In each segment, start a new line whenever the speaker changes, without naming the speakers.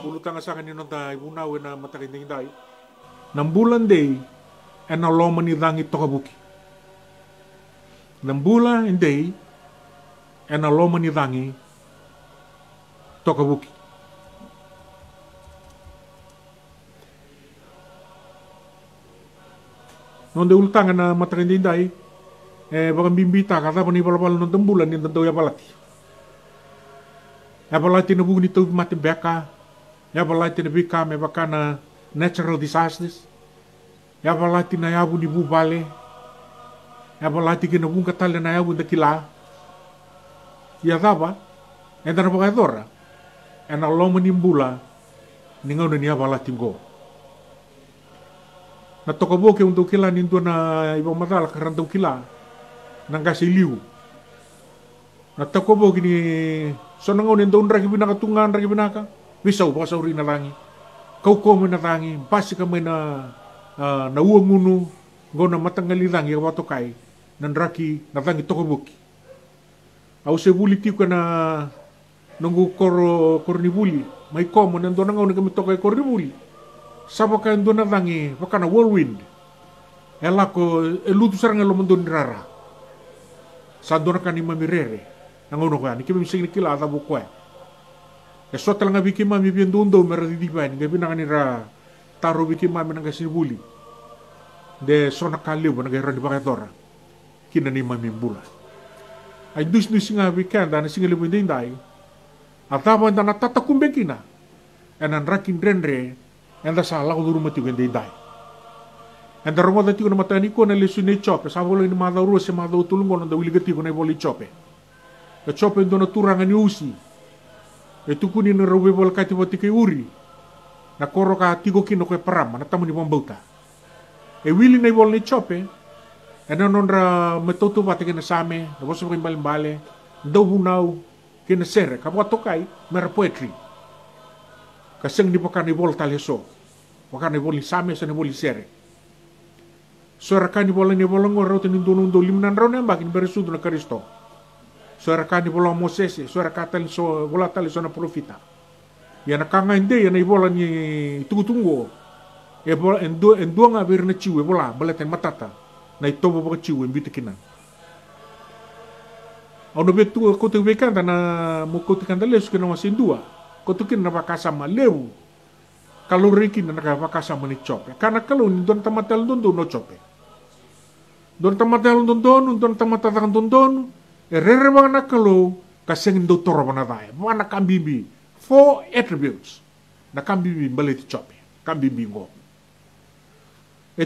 bulu tanga sa kanino dai bunaw na matakinding dai ng bulan day na loma ni dangi tokabuki ng bulan day na loma ni dangi tokabuki nonde ultanga na matakinding dai baka bimbita kata pa ni palapal ng bulan ni tandaw ya palati ya palati na bugi ni tawid mati beka ya palati na bika me baka na natural disasters ya palati na yabu ni bubale ya palati kina bunga tali na yabu da kila ya tapa enda na baka dora ena loma ni mbula ni ngau ni ya palati go na tokaboke untuk kila ni na ibang matala karantau kila nang kasi liu na tokaboke ni so nangau ni ndon ragi binaka tungan ragi binaka bisau baka sauri na langi kau kau na tangi pasti kami na uang ngunu go na matangali tangi kawato kai nan raki na tangi tokaboki au se buli tiu kana nunggu kor ni buli mai komo nan dona ngau kami tokai kor ni buli sapa ka dona tangi pakana whirlwind elako elutu sarang lo mendon rara sa dona kan mamirere nangono ka ni kemi sing kila ta bukwa so tala nga biki mami biendundo meradi di bani gabi nangani ra taro biki mami nang kasi buli de so nakaliw ba nagayran di bakatora kina ni mami bula ay dus nga bikan dana singali mo din dai atapa dana tatakumbe kina enan rakin renre enda sala ko duru mati gende dai enda romo dati ko na matani ko na lesu ne chope sa bolo ni mada ru se mada tulungo na dawili gati ko na boli chope ke chope ndona turanga ni usi e tukuni na rawe bol kati wati kay uri na koro ka tigo kino kay parama na tamu ni pambauta e wili na bol ni chope e nanon ra metoto pati kina same na boso kay balimbale daw hunaw kina sere kapwa tokay mera poetry kaseng ni pakan ni bol taleso pakan ni bol ni same sa ni bol ni sere suara kan ni bol ngor rautin ni dono limnan raw na bakin beresudo na Kristo suara kani bola Moses, suara katal so bola tali so na profita. Ya na kanga inde ya na bola ni tunggu. E bola endo nga bir na chiwe bola ten matata. Na itobo ba chiwe bitikina. Ono betu ko te wekan na mo ko te kandale su kena masin dua. Ko tu kena bakasa ma lewu. Kalau riki na bakasa ma ni chope. Karena kalau ni don tamatal don no chope. Don tamatal don tamatal don rere mga nakalo kasing doktor mga tayo. Mga nakambibi. 4 attributes. Nakambibi balit chope. Kambibi ngo.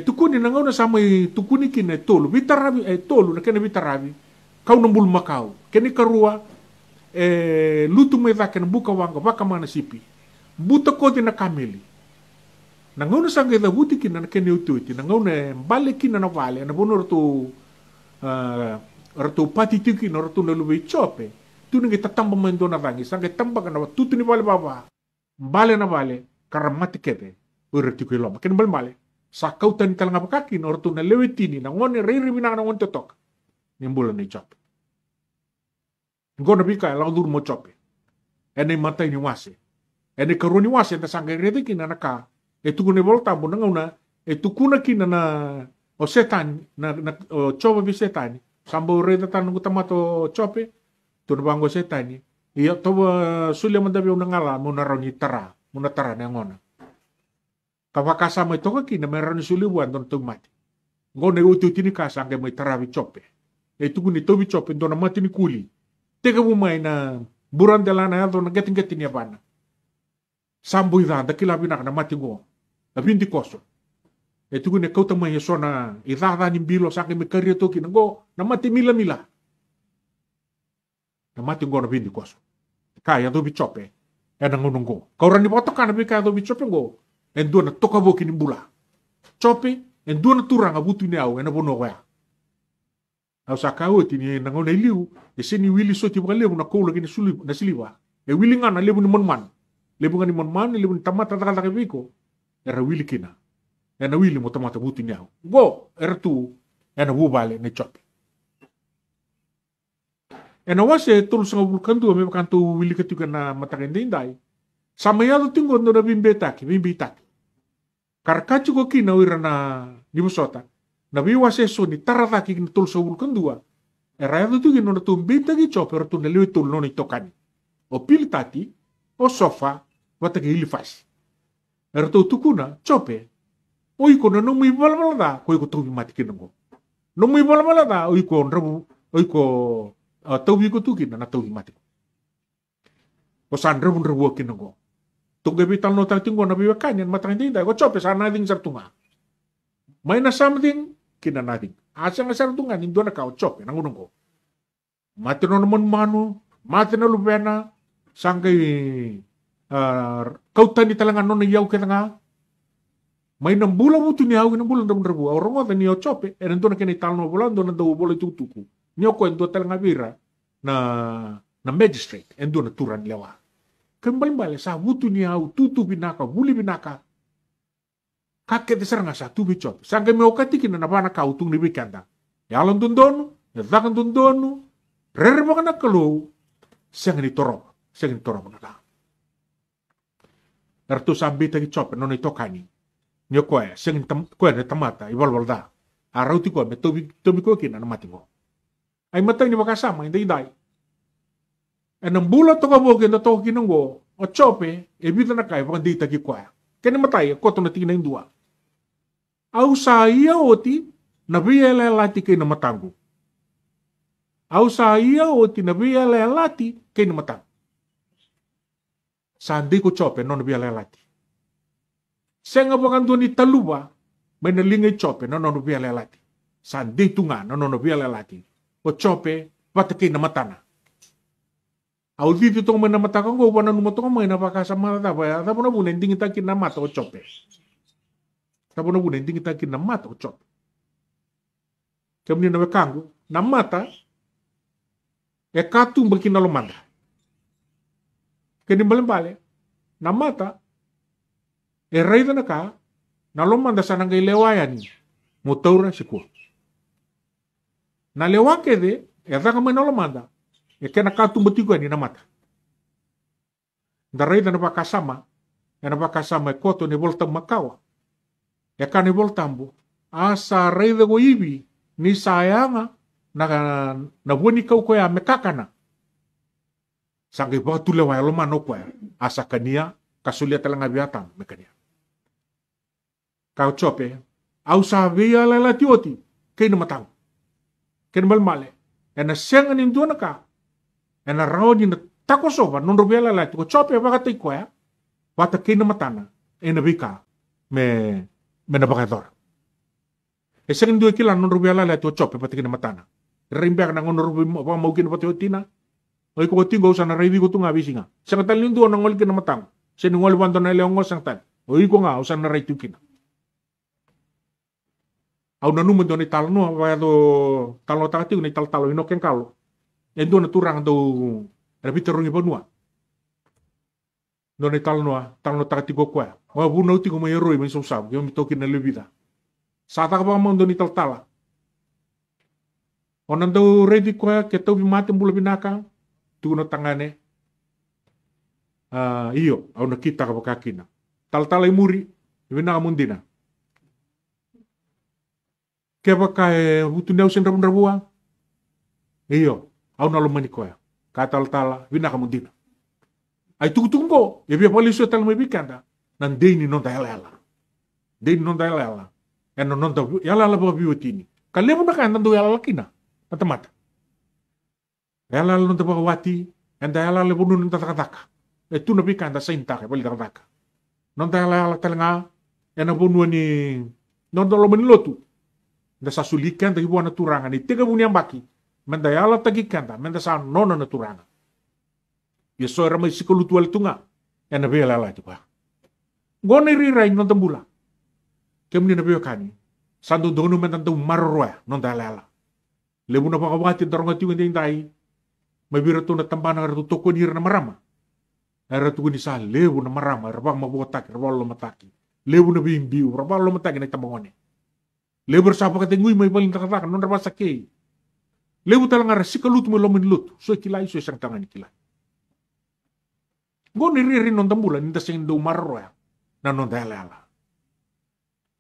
Tukuni nangaw na sa may tukuni kina tolo. Bitarabi tolo na kina bitarabi. Kau nambul makau. Kini karua lutu may takin buka wanga baka mana sipi. Buta ko din na kamili. Nangaw na sa kita buti kina na kina utuiti. Nangaw na balik kina na vale. Nabunor to ratu pati tiki no ratu na lubi chope tu ngi tatamba mendo na vangi sange tamba kana tutu ni bale baba bale na bale karamati kete urti ko loma ken bal male sa kautan talanga pakaki no ratu na lewetini na ngone riri bina na ngonto tok ni mbula ni chope ngona bika la dur mo chope ene mata ni wase ene karuni wase ta sange rede kina na ka tu ne volta mo na ngona tukuna kina na o setan na o choba bi setani sambo reda tan tamato chope tu bango setani iya to sulia mandabi una ngala mo naroni tara mo natara na ngona kapakasa mo to ki na meron suli buan don tumati ngone utu tini kasa nge mo tara bi chope tu ni to bi chope don mati ni kuli tega mo mai na buran dela na don getin ya bana sambo ida da kila bina na mati go na bindi koso tu ne kau tamai sona idada ni bilo sakit me karia toki ngo na mati mila na mati ngo na bindi koso kaya do bichope na ngonongo kau rani potokan bi kaya do bichope ngo endo na toka boki ni bula chope endo na turanga butu ni au na bono wa au sakau tini na ngona liu sini wili soti ba lebu na ko lagi ni suli na siliwa wili ngana lebu ni monman lebu ni tamata taka biko era wili kina na wili mo tamata buti niao go ertu na bubale ne chope na wase tul sa bulkandu me kantu wili ketika na matakende indai Sama ya tinggo ndo na bimbetaki. Karkacu ko kina wira na nibusota. Na biwa seso ni tarataki ni tul sobul kendua. Era itu gino na tumbita gi choper tu na liwi tul no ni tokani. O pili tati, o sofa, wataki ilifas. Era tu tukuna, chope. O iko na nung ibalabala da, ko iko tubi mati kinango. Nung ibalabala da, o iko nrabu, o iko tubi ko tukina na tubi mati. O san rabu nrabu kinango. Tunggu bital no tinggo na biwa kanyan matang tinda ko chope sana ding sartunga. May na something kina nating. Asa nga sartunga nindo na ka chope nangunong ko. Mati no naman mano, mati na lubena sangkay kautan ni talangan no yaw kita nga. May nang bula mo tuniyaw ng bulan na rabu. Orang mo niyo chope endo na kini talno bulan do na daw bola tutuku. Niyo ko endo talanga bira na magistrate endo na turan lewa. Kembali sa wutu ni au tutu binaka buli binaka kakek desar nga sa tubi chop sangge me okati kina na bana ka utung ni bikanda yalan dundonu ya dakan dundonu rerba kana kalo sang ni toro na ka ertu sambi tagi chop no ni tokani nyo ko sang ko ne tamata ibal balda arau ti ko me tobi ko kina na mati mo ay matay ni makasama hindi dai enam bulan to kabogen na to kinunggo o chope e bita na kay pang dita ki kwa kani matay ko to na tingnan dua au sa iya oti na biela lati kay na matango au sa iya oti na biela lati kay na matang sandi ko chope no na biela lati senga bakan do ni taluba may nalingay chope no no biela lati sandi tunga no no biela lati o chope patakay na matana au dito tong may namatakang ko paano numatong may napakasama na ba tapos na buna hindi kita kinamata o chope tapos na buna hindi kita kinamata o chope kami na kango namata e katung bakin na lumanda kani bale namata e rayda na ka na lumanda sa nang lewayan mo taura siku na lewa kede e ta kami na lumanda e kena katung batigo ni na mata. Daray na napakasama e koto ni volta makawa. E ka ni voltambo, asa ray da go ibi ni sayanga na buoni kau ko ya mekakana. Sangi ba tulewa lo mano ko asa kania kasulia talanga biatang mekania. Kau chope, au sa via la tioti, kay na matang. Ken malmale. E na senga ni ndona ka ena rao ni na tako soba non robiala la ko chope ba ka ko ya wata kina matana ena bika me na bakador e sengin dua kila non robiala la to chope pa kina matana rimbe na non robi pa mau kina pati tina oi ko tingo sa na revi ko tunga bisinga sa talin do ngol kina matang sen ngol bando na leong sang tan oi ko nga usan na retu kina au nanu mo ni talno ba do talo takati ni talo ino ken kalo endo na turang do rabita rongi bonua no ne talno takati go kwa wa bu no ti ko mai roi men so sa yo mi toki na lebida sa ta ba mo do ni tala onan do ready kwa ke to bi mate mbula binaka tu no tangane iyo au na kita ka bakakina tal muri bina mundina ke bakae butu neu sen rabua iyo au na lomani koya katal tala wina kamundina ai tungko e bia poliso tal mai bikanda nan deini non daela e non da yala la biotini kalemo na kan do yala kina mata yala non da wati enda yala le bunun taka e tu na bikanda sainta ke bali taka non daela talanga e na bonu ni non do lomani lotu da sasulikan da ibuana turanga ni tega bunia baki menda yala tagi kanda menda sa nona na turanga ya so ramai sikolu tual tunga ena be la tu ba gone ri rai non tambula kemni na be kani sandu donu menda tu marroa non dalala lebu na pakawati daronga tu ngi ndai mabira tu na tambana ra tu toko ni na marama era tu ni sa lebu na marama ra bang mabotak ra lo mataki lebu na bimbiu ra lo mataki na tambangone lebu sa pa katengui mai paling takata non ra sakei lebu talang ara sikalut mo lomin lut so kilai so isang tangan kilai Go ni riri non tambula ni tasing do marro ya. Na non dalala.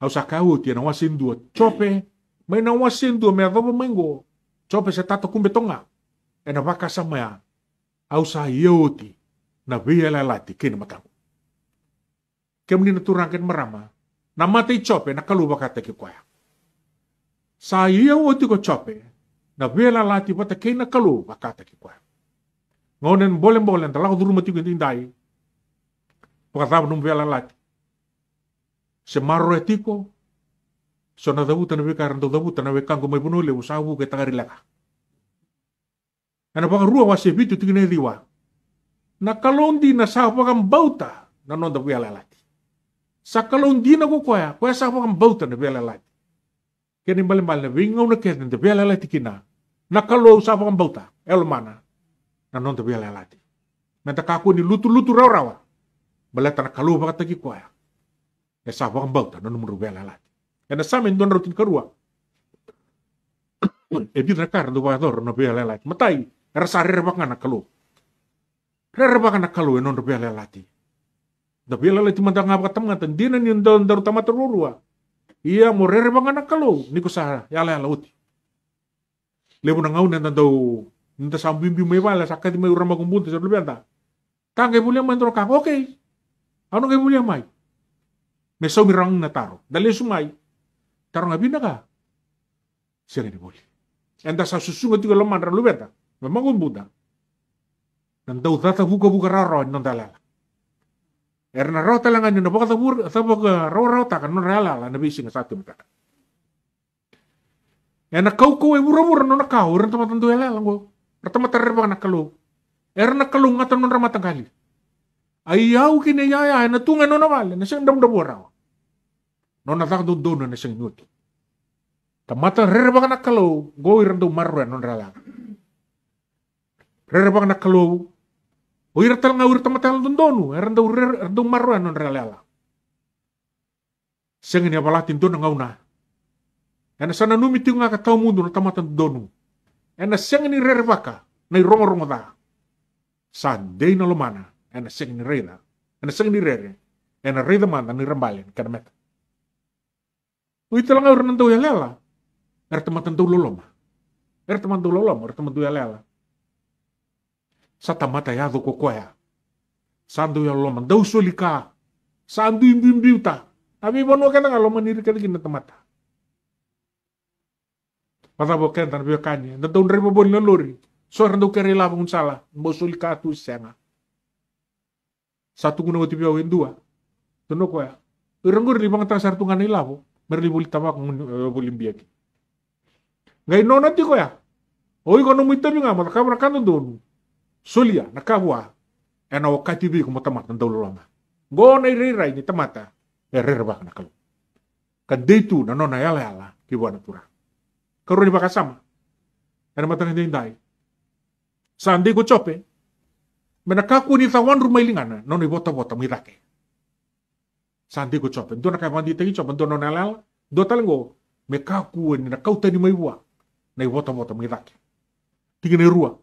Au sakau ti na wasin dua chope, mai na wasin dua me avobo mengo. Chope se tato kumbe tonga. E na waka sama ya. Au sa ioti na via lalati kini mataku. Kemni na turangken marama. Na mate chope na kalu bakata ki kwaya. Sa ioti ko chope na via lalati bata kini na kalu bakata ki kwaya. Ngonen boleh talaga dulu mati kunting dai. Pakatama nung vela lati. Se marro etiko. So na dabutan na bekaran do dabutan na bekang ko may punuli usawu ke tagarilaka. Ano baka ruwa wasi bitu tingin diwa. Nakalondi na sa pakang bauta na non da vela lati. Sa kalondi na ko kuya sa pakang bauta na vela lati. Kaya nimbalimbal na wingaw na kaya na vela lati kina. Nakalo sa pakang bauta. Elmana. Na non tabi lalati. Menta kaku ni lutu rawa. Baleta na kalu baka tagi kuaya. Ya sa baka bauta na numero lalati. Ya na samin don rutin karua. E di na kar do dor na lalati. Matai rasa baka na kalu. Baka na kalu non lalati. Da lalati manda nga baka tamatan di na ni don daru tamata rurua. Iya mo baka na kalu ni ko sa yala uti. Lebo na ngau na daw Nta sambimbi may wala sakit may urang magumbunta sa lubenta. Tangay buliang man ka. Okay. Ano kay buliang may? May sumirang na taro. Dali sumay. Taro nga binaka. Siya ni buli. Enda sa susunod yung laman rin lubenta. May magumbunta. Nandaw tata buka raro non dalala. Na raw talangan yun na baka raw takan non ralala na bising sa atin mata. Nakau ay mura-mura no nakau. Rin tamatando yala lang ko. Pertama baka nakalo. Nakalo nga tanon ramatang kali. Ayaw kinayaya na tunga no namal. Na siyang damdamo raw. No natak doon na siyang nyuto. Tamata baka nakalo. Go irando marwa non rala. Baka nakalo. O iratal nga irtamatal doon. Irando marwa non rala. Siyang inabalatin doon ang una. Sana numiti nga kataw mundo na tamatan doon. Siyang ni baka na irongo-rongo da. Sunday na lumana. Siyang ni reda. Siyang ni rere. Reda man na nirambalin. Kanameta. Uy talang nga uran daw yalela. Tamatan daw loloma. Tamatan daw loloma. Tamatan daw yalela. Sa tamata yado ko kwaya. Saan daw yaloma. Daw sulika. Saan daw imbiuta. Abi bono ka na nga lomaniri ka na tamata. Patabo kenta na kanya. Nadaw na rin mabon na lori. So, rando kere labang sala. Mosul ka tu senga. Satu guna wati piaw dua. Tuno ko ya. Iranggur di bang tasar tungan nila po. Merlibuli tamak bulim biaki. Ngayon no nanti ko ya. Oy ko no muita nga mata kamera kan doon. Sulia nakabwa. Ena wakati bi ko matamat ng dawlo lama. Go na iriray ni tamata. Rirba na kalo. Kadito na no na yala kiwa na tura. Karon ba kasama? Ano matang hindi dai? Sandi ko chope. Menakaku ni tawan rumay lingana, no ni bota-bota mirake. Sandi ko chope. Do na kay mandi tagi chope, do no nalal, do talango. Mekaku ni nakauta ni maywa. Na bota-bota mirake. Tingin rua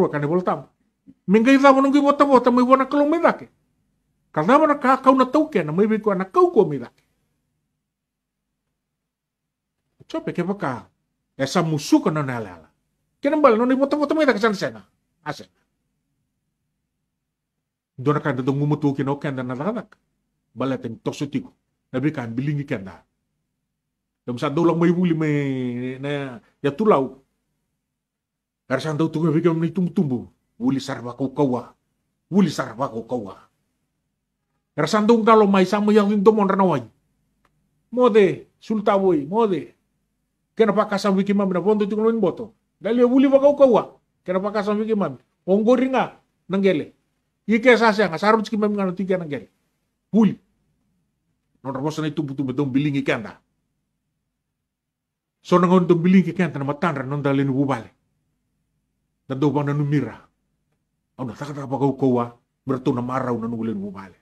kan boltam. Mingay tamo nung bota-bota may wana kalong mirake. Kada mo nakakaw na tauke na may ko nakau ko mirake. Chope ke baka. Esa musuh ko na nalala. Kinambal no ni bota-bota mirake sana. Asen. Doon na kanda dong mumutukin o kanda nalalanak. Balating toksutiko. Nabi kan bilingi kanda. Dam sa dolang may wuli may na yatulaw. Karsan daw tunga bigam na tumtumbo. Wuli sarwa ko kawa. Wuli sarwa ko kawa. Karsan daw dalo may sama yung domon ranaway. Mode, sultawoy, mode. Kaya napakasam wiki mami na bondo tingulun boto. Dali wuli wakaw kawa. Kaya napakasam wiki mami. Onggori nga, nanggele. Ike sasya nga, sarap sikim mami nga nang tiga nanggele. Huli. Nung rapos na itubo-tubo dong bilingi kanda. So nangon dong bilingi kanda na matanra nung dali nububale. Nando bang nanumira. Ang natakatapagaw kawa, berto na maraw na nubulin nububale.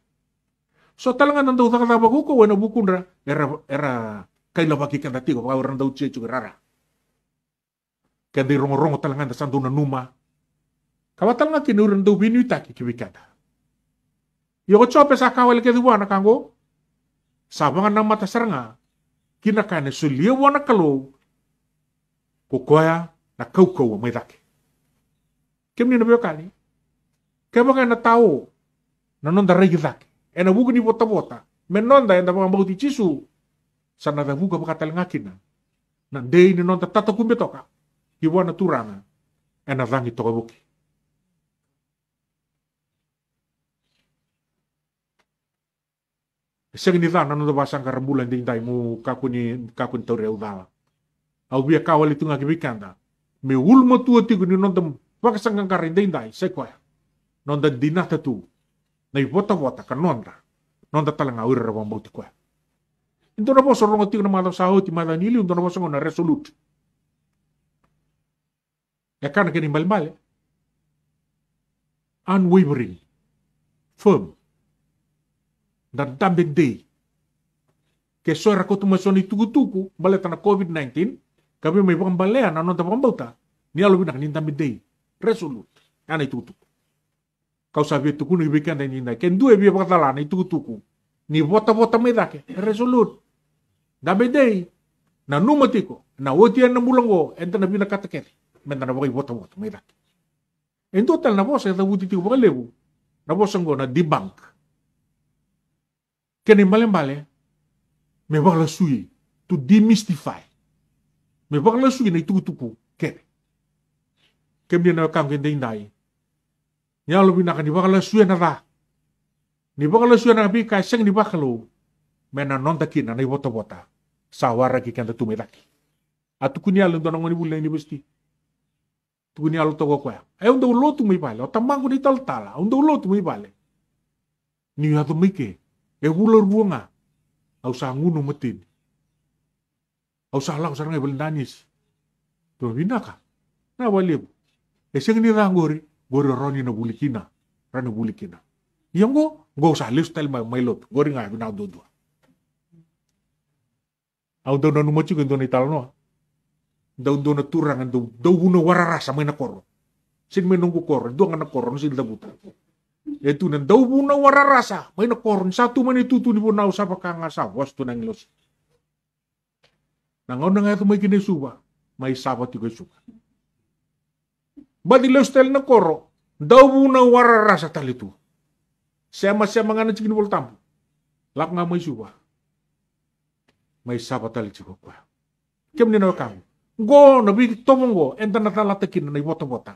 So talaga nando takatapagaw kawa na bukundra, era kailabaki kanda tigo, pagkawaran daw siya rara. Kaya di rongo-rongo talaga na sando na numa. Kawatal nga kinuran do binuita kikibikada. Yoko chope sa kawal ke duwana kango. Sabangan na mata saranga. Kinakane sulia wana kalo. Kukoya na kau may dake. Kemni na kali. Kaya baka na tao. Nanonda regi dake. E na buka ni bota-bota. Menonda enda mga mauti chisu. Sana na buka baka talangakina. Nandei ni nonda tata kumbetoka. Iwana turanga. E na rangi toka buki. Seng ni dana no basang karambulan ding dai mu kakuni tore udala. Au bia kawal itu ngaki bikanda. Me ulma tua tigu ni nonda pakasang karin ding dai sekoya. Nonda dinata tu. Na bota kan nonda. Nonda talang awir rawang bauti kwa. Into na po sorong tigu na mata saho ti mata nili untuk na po na resolute. Ya kan kini bal-bal. Unwavering. Firm. Dan tambeng day. Kaya suara ko tumasyon ni tugu-tugu, balita na COVID-19, kami may pangambalean, ano na pangambauta, niyalo binak ni tambeng day. Resolute. Yan ay tutuku. Kau sabi ito kuno ibikan na ninday. Kaya duwe biya pakatala na itugu-tugu. Ni bota-bota may dake. Resolute. Tambeng day. Na numati ko. Na otiyan na mulang ko. Enta na binakatakete. Menta na bakay bota-bota may dake. En total na po, sa tabuti ko bakalebu. Na po ko na debunk. Kani male-male, me bakla sui, to demystify. Me bakla sui na ituku-tuku, kene. Kem dia na kam kende indai. Nya lo binakan di bakla sui na ra. Ni bakla sui na bi kai seng di bakalo. Mena nonta kina na bota-bota. Sawara ki kanda tumetaki. Atu kunya lo ndona ngoni bulle ni besti. Tu kunya lo togo kwa. E undo lo tu mi bale, o tamangu ni tal-tala, undo lo tu mi bale. Ni atu mike. E ular buanga. Au sa ngunu metin. Au sa lang sarang ebel nangis. To binaka. Na walibu. E sing ni rangori, gori roni na bulikina. Rani bulikina. Yang go sa lifestyle may lot. Gori nga binaw do. Au do na numachu kendo ni talno. Daw do na turang ando. Daw uno wararasa may nakoro. Sin may nunggu koro. Do nga nakoro sin dabuta. Itu nan daw na wararasa. May nakoron. Satu man itutu ni po na usapa ka nga sa. Wasto nang ilos. Nangaw na nga ito may kinisuba. May sabat yung suba. Ba't ilos tel na koro. Daw na wararasa talito. Sema-sema nga na chikin voltampo. Lak nga may suba. May sabat talito ko pa. Kem ni na kamo. Go, nabigit tomong go. Enta natalatakin na ibota-bota.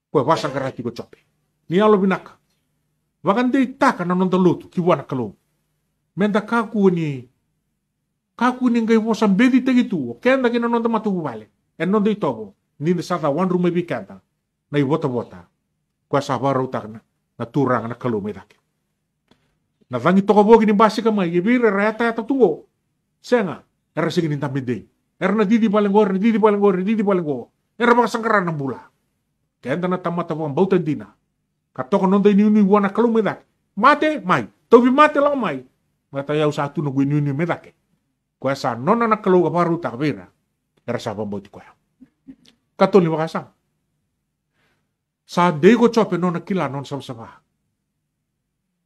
Kwe wasang karati ko chope. Nialo binaka. Wakande taka na nonton lutu kiwana kalo. Menda kaku ni ngai wosan bedi tegitu. Kenda kina nonton matu bale. En nonton itobo. Ni sata wan rumah bikanta. Na ibota-bota. Kwa sabaro takna na turang na kalo medake. Na vangi toko bogi ni basi kamay. Ibire rayata tungo. Senga. Era sige ni tamide. Era na didi palengor. Era makasangkaran ng bula. Kenda na tamata po ang bautan dina. Katoko nonda ini wana kalau medak. Mate, mai. Tobi mate lang mai. Mata yau satu no ini medak. Kaya sa nona na kalau kaparu tak bera. Era sa bamboti kaya. Katoli makasang. Sa dego chope nona kila non sama-sama.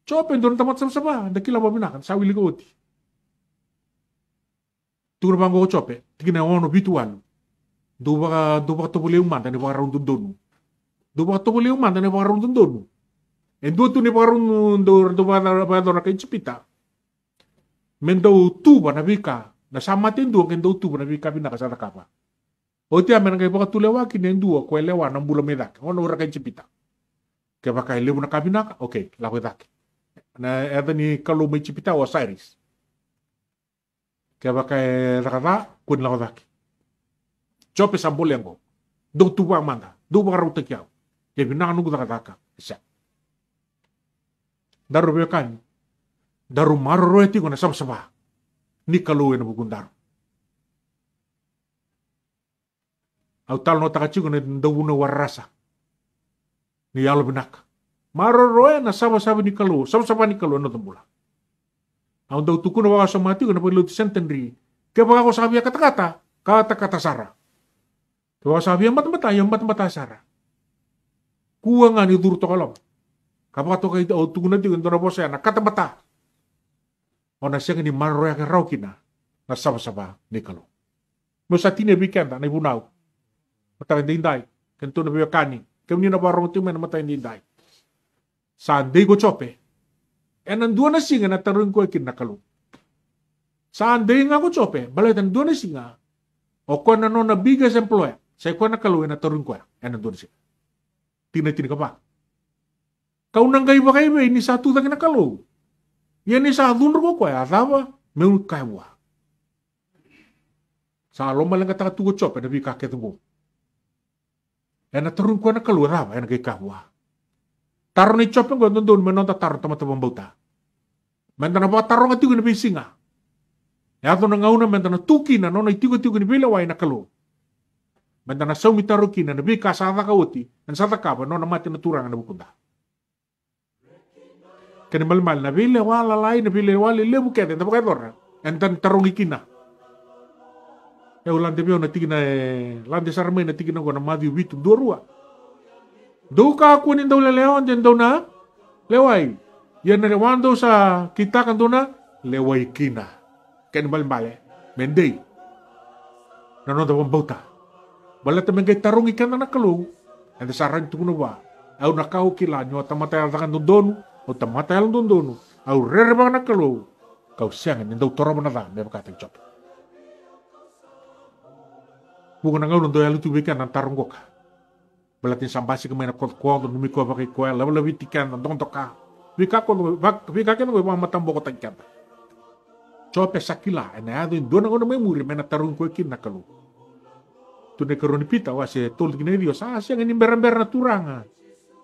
Chope don tamat sama-sama. Da kila babinakan. Sa wili ko oti. Tugna bango ko chope. Tigina ono bituan. Duba tobole umanda ni baka rundun donu. Duba to boleh umanda ne parun tundonu. Endo tu ne parun do na kay chipita. Mendo tuba na bika na sama tendu kendo tuba na bika bina kasata kapa. O tia men kay baka tulewa kinendu ko lewa na bula medak. Ono ora kay chipita. Kaya baka lewa na kabina okay, lawe dak. Na eta ni kalau may chipita o Osiris. Kaya baka rakata kun lawe dak. Chope sambol yango. Do tuba manda. Do baka ruta kiao. Kaya binanganong taka isa. Daru bekan. Daru maroroeti ko na sama-sama. Ni kaluwe na bugundaro. Au tal no takachi ko na dawu na warasa. Ni yalo binak. Maroroe na sama-sama ni kaluwe. Sama-sama ni kaluwe na tambula. Au daw tuku na waka sa mati ko na pagluto sentenri. Kaya baka ko sabi kata-kata sara. Kaya sabi ang mata-mata sara. Kuanga ni duru to kalom. Kapato kay o tunguna ti na bosa na katabata. Ona siya ni marroya ka raw kina na saba-saba ni kalo. Musa tine bikenda na ibunaw. Matay dinday. Kanto na biya kani. Kami na barong ti men matay dinday. Sunday go chope. Nandua na singa na tarun ko ikin nakalo. Sunday nga go chope. Balay nandua na singa. O ko na no na bigas employer. Sa ko na kalo na tarun ko. Nandua na singa. Tina-tina ka pa. Kau nang gay ba kayo ini satu tagi nakalo. Yan ni sa dunro ko kwa ataba meun kaiwa. Sa lomba lang kata tugo chope na bi kaket mo. Na tarun ko nakalo raba yan kay kahwa. Taron ni chope ko doon menon ta taron tama-tama bauta. Menta na ba taron ati ko na bisinga. Ya to na ngauna menta na tuki na no na itigo-tigo ni bila way nakalo. Menta na saumi taruki na bi ka sa ka uti, an sa ka ba no na mati na turang na bukunda. Kani mal na bile wala lai na bile wala le bukete ta bukai dor entan tarong ikina e ulan de bio na tigina lande sarme na tigina ko na madi witu dorua do ka ko ni daw leon den daw na lewai yan na wando sa kita kan do na lewai kina kani mal mendei na no daw bauta bala ta mengay tarong ikana na kalu ende sarang tu no ba au na kau kila nyo tamatay kan donu o tamatay lang doon au rerebang na kalo kau siang nindaw toro mo na da may makatang chop bukan na ngayon doon yalu tubikan ng tarong ka balatin sambasi kamay na kot-kot numiko bakay ko labi tikan ng dong toka wika ka na mga matambo ko tagkan chope sakila ena doon doon ako na may muri may na tarong ko ikin na kalo tunay karon ni pita wasi tol gina Dios siang ini ber-ber na turanga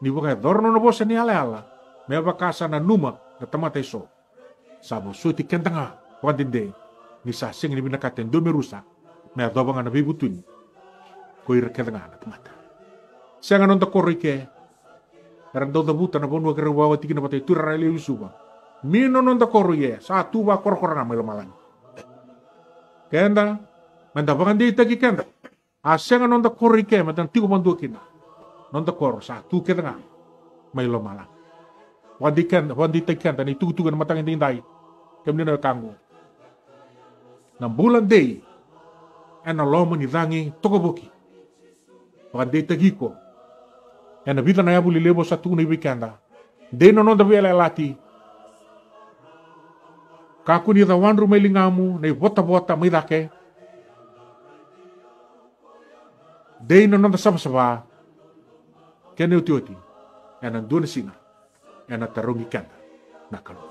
ni bakay dorno na bosa ni ala may bakasa na numa na tamatay so. Sabo, so iti kenta nga, wakandinde, ni sasing ni binakaten do merusak, may adoba nga nabibutun, ko iraketa nga na tamata. Siya nga nung takoroy ke, narandaw na buta na buwan wag rawawa tiki na patay, turarali usuba. Mino nung takoroy sa tuba korokora na may lumalan. Kenda, mandabangan di itagi kenda. Siya nga nung takoroy ke, matang tigo manduwa kina. Nung takoro, sa tu keta nga, may lumalan. Wandikan tani tutugan matang hindi kami na kango. Nang bulan day, na lomo ni dangi tokoboki. Wandi tagiko. Na bita na yabu lilebo sa tunay wikanda. Day no da vela lati. Kaku ni tawan rumay lingamu, na bota-bota may dake. Day no da sama-sama. Kaya uti-uti. Nandun na singa. Na tarong ikan na kalong.